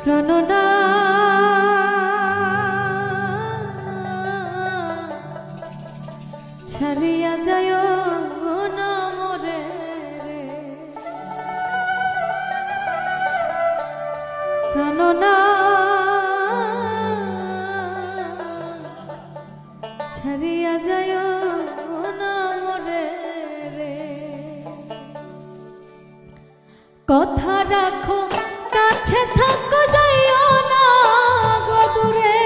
প্রাণনা ছাড়িয়া যায় না মোরে রে, প্রাণনা ছাড়িয়া যায় না মোরে রে। কথা রাখো কাছে থাকো যাইও না গো দূরে,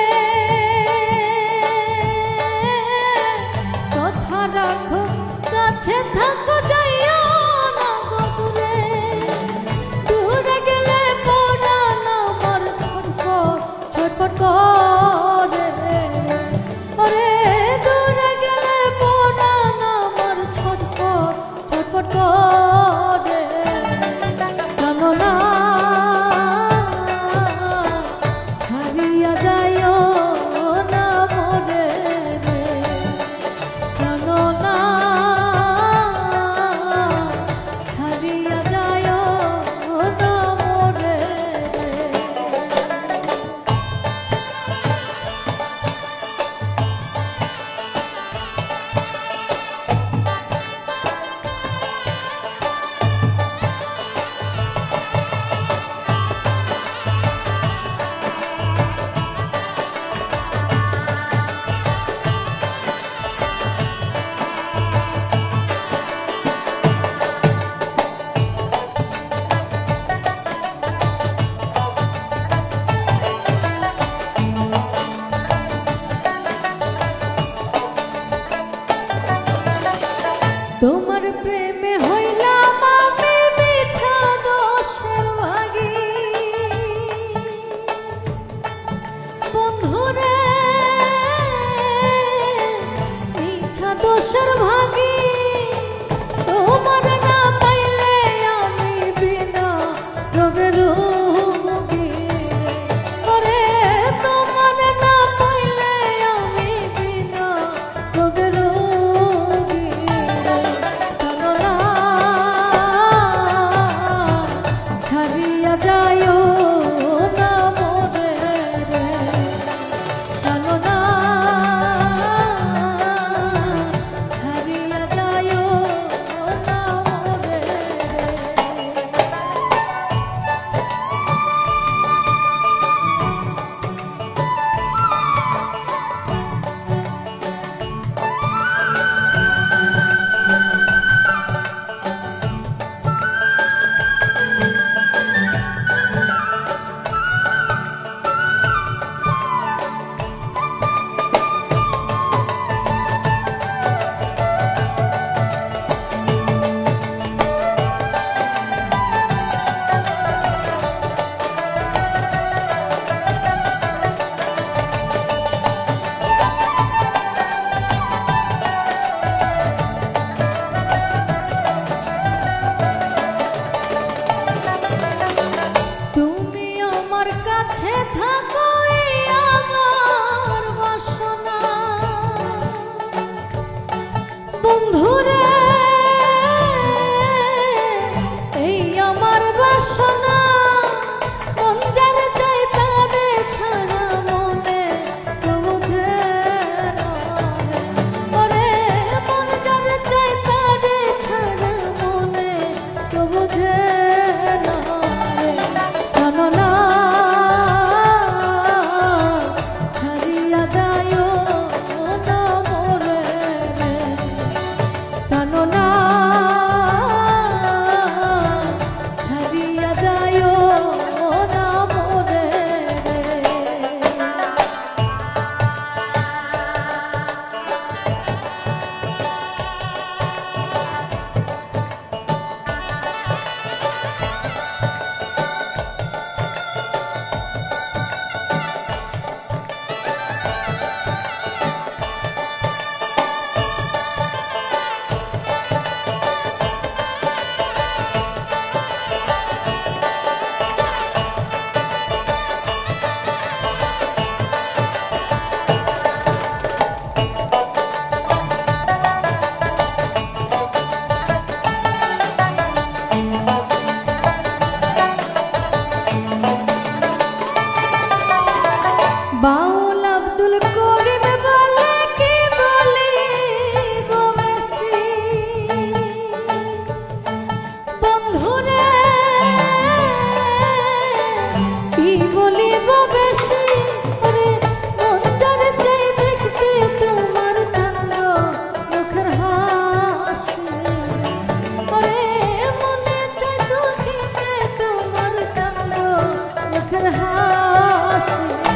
কথা রাখো কাছে থাকো যাইও না গো দূরে। দূরে গেলে পরাণ আমার ছটফট ছটফট করে, ওরে দূরে গেলে পরাণ আমার ছটফট ছটফট করে। প্রাণনা ছাড়িয়া যাইও না মোরে রে, প্রাণনা ছাড়িয়া যাইও না মোরে রে। তোমার প্রেমে হইলাম আমি মিছা দোষের ভাগী, বন্ধুরে মিছা দোষের ভাগী। তোমার না পাইলে আমি বিনা রোগের রোগী, ওরে তোমার না পাইলে আমি বিনা রোগের রোগী। ছাড়িয়া যাইও না মোরে রে, প্রাণনা ছাড়িয়া যাইও না মোরে রে। তুমি আমার কাছে থাকো এই আমার বাসনা, বন্ধুরে এই আমার বাসনা। মন যারে চাই তারে ছাড়া মনে তো বোঝে না রে, ওরে মন যারে চাই তারে ছাড়া মনে তো বোঝে না রে। প্রাণনা ছাড়িয়া যাইও ভালোবাসি